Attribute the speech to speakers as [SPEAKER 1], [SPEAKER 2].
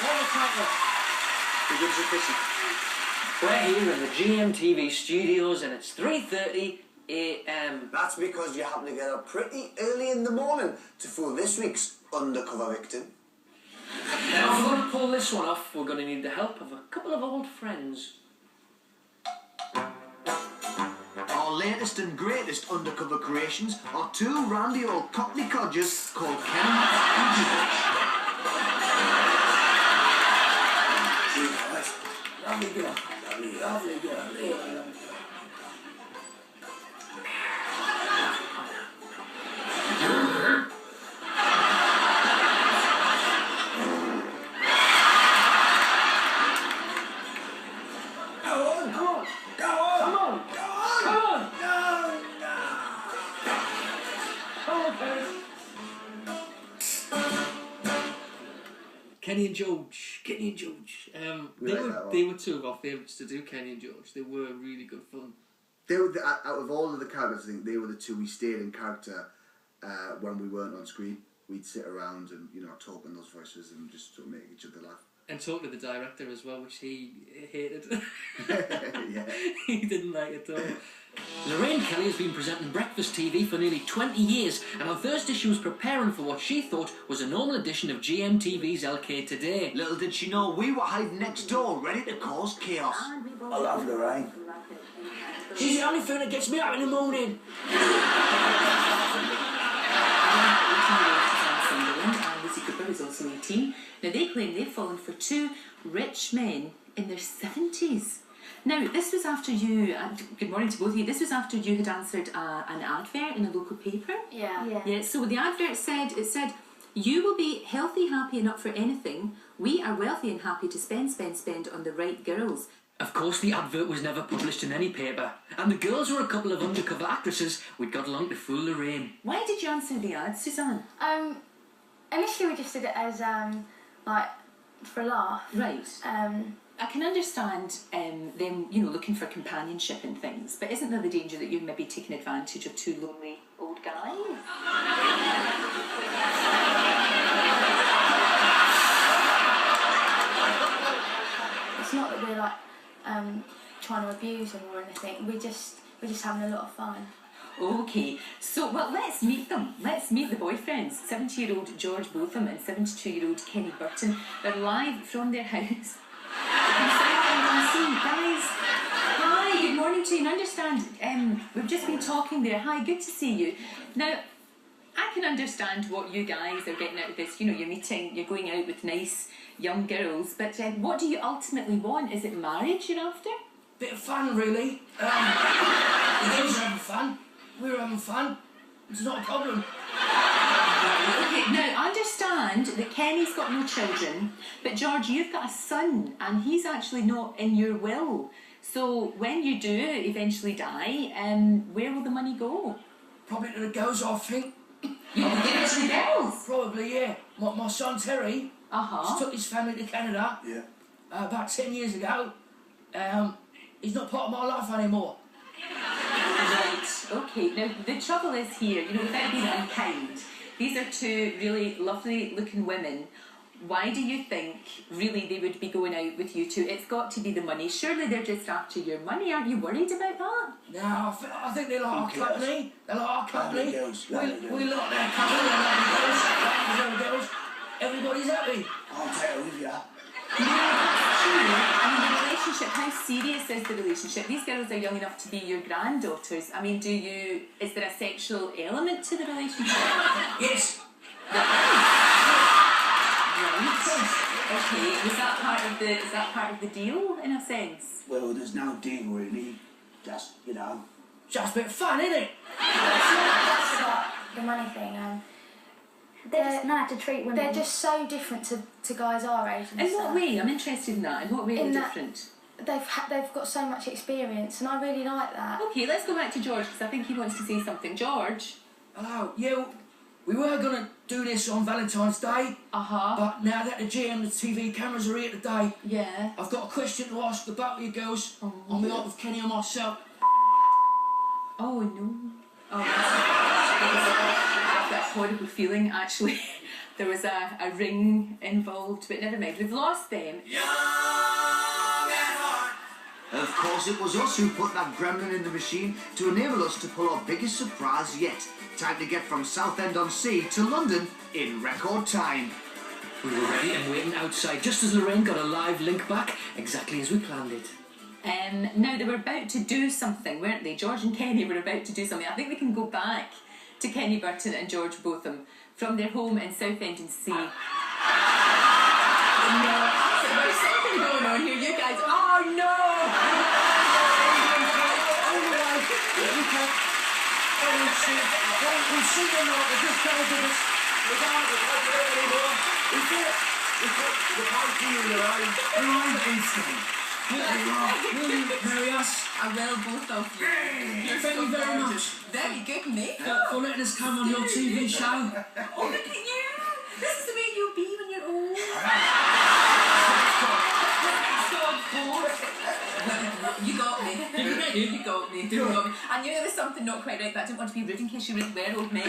[SPEAKER 1] What a title. Who gives a kissy? We're here in the GMTV studios and it's 3:30 a.m.
[SPEAKER 2] That's because you happen to get up pretty early in the morning to fool this week's undercover victim.
[SPEAKER 1] Now, if we're going to pull this one off, we're going to need the help of a couple of old friends.
[SPEAKER 3] Our latest and greatest undercover creations are two randy old cockney codgers called Ken and George.
[SPEAKER 2] Lovely girl. Lovely girl.
[SPEAKER 1] Kenny and George. They were two of our favourites to do, Kenny and George. They were really good fun.
[SPEAKER 4] They were out of all of the characters, I think they were the two we stayed in character when we weren't on screen. We'd sit around and talk in those voices and just sort of make each other laugh.
[SPEAKER 1] And talk to the director as well, which he hated.
[SPEAKER 4] Yeah.
[SPEAKER 1] He didn't like it at all. Lorraine Kelly has been presenting breakfast TV for nearly 20 years, and on Thursday she was preparing for what she thought was a normal edition of GMTV's LK Today.
[SPEAKER 3] Little did she know we were hiding next door, ready to cause chaos.
[SPEAKER 2] I love Lorraine.
[SPEAKER 1] She's the only thing that gets me up in the morning.
[SPEAKER 5] Cooper is also 18. Now they claim they've fallen for two rich men in their 70s. Now this was after you, good morning to both of you, this was after you had answered an advert in a local paper.
[SPEAKER 6] Yeah.
[SPEAKER 5] So the advert said, you will be healthy, happy and up for anything. We are wealthy and happy to spend on the right girls.
[SPEAKER 1] Of course the advert was never published in any paper, and the girls were a couple of undercover actresses we'd got along to fool Lorraine.
[SPEAKER 5] Why did you answer the ad, Suzanne?
[SPEAKER 6] Initially we just did it as like for a laugh.
[SPEAKER 5] Right. I can understand them, looking for companionship and things, but isn't there the danger that you're maybe taking advantage of two lonely old guys?
[SPEAKER 6] It's not that we're like trying to abuse them or anything. We're just having a lot of fun.
[SPEAKER 5] Okay, so well, let's meet them. Let's meet the boyfriends. 70-year-old George Botham and 72-year-old Kenny Burton. They're live from their house. Guys, hi, good morning to you. And understand, we've just been talking there. Hi, good to see you. Now, I can understand what you guys are getting out of this. You're meeting, you're going out with nice young girls, but what do you ultimately want? Is it marriage you're after?
[SPEAKER 1] Bit of fun, really. The girls are having fun. We're having fun. It's not a problem.
[SPEAKER 5] Okay, now understand that Kenny's got no children, but George, you've got a son, and he's actually not in your will. So when you do eventually die, where will the money go?
[SPEAKER 1] Probably to the girls, I think.
[SPEAKER 5] You will give it to the girls?
[SPEAKER 1] Probably, yeah. My son Terry just took his family to Canada about 10 years ago. He's not part of my life anymore.
[SPEAKER 5] Right, okay. Now, the trouble is here, without being unkind, these are two really lovely looking women. Why do you think, really, they would be going out with you two? It's got to be the money. Surely they're just after your money. Aren't you worried about that?
[SPEAKER 1] No, I think they like our company. They like our company. We like their company. They like the girls. Everybody's happy.
[SPEAKER 2] I'll take it with you.
[SPEAKER 5] That's true. I mean, the relationship, how serious is the relationship? These girls are young enough to be your granddaughters. I mean, is there a sexual element to the relationship?
[SPEAKER 1] Yes.
[SPEAKER 5] Okay, is that part of the deal, in a sense?
[SPEAKER 2] Well, there's no deal really. Just,
[SPEAKER 1] Just a bit of fun, isn't it?
[SPEAKER 6] That's about the money thing.
[SPEAKER 7] They're just mad to treat women.
[SPEAKER 6] They're just so different to guys our age.
[SPEAKER 5] In what way? I'm interested in that. In what way are they different?
[SPEAKER 6] They've got so much experience, and I really like that.
[SPEAKER 5] Okay, let's go back to George, because I think he wants to say something. George?
[SPEAKER 1] Hello. Yeah, we were going to do this on Valentine's Day. But now that the GMTV cameras are here today, I've got a question to ask the both of you girls on behalf of Kenny and myself.
[SPEAKER 5] Oh, no. Oh, that's a horrible feeling, actually, there was a ring involved, but never mind, we've lost them.
[SPEAKER 3] Of course, it was us who put that gremlin in the machine to enable us to pull our biggest surprise yet. Time to get from Southend-on-Sea to London in record time.
[SPEAKER 1] We were ready and waiting outside, just as Lorraine got a live link back, exactly as we planned it.
[SPEAKER 5] Now, they were about to do something, weren't they? George and Kenny were about to do something. I think we can go back to Kenny Burton and George Botham from their home in Southend and see... No, there's something going on here, you guys. Oh, no!
[SPEAKER 1] We've seen them all, they're just trying to us. We can't do it anymore. We put the party in the line. Will you marry us?
[SPEAKER 5] I will, both of you.
[SPEAKER 1] Thank you very much.
[SPEAKER 5] Very good makeup.
[SPEAKER 1] For letting us come on your TV show.
[SPEAKER 5] Oh, look at you. This is the way you'll be when you're old. You got me. You got me. You got me. I knew there was something not quite right, but I didn't want to be rude in case you really were old men.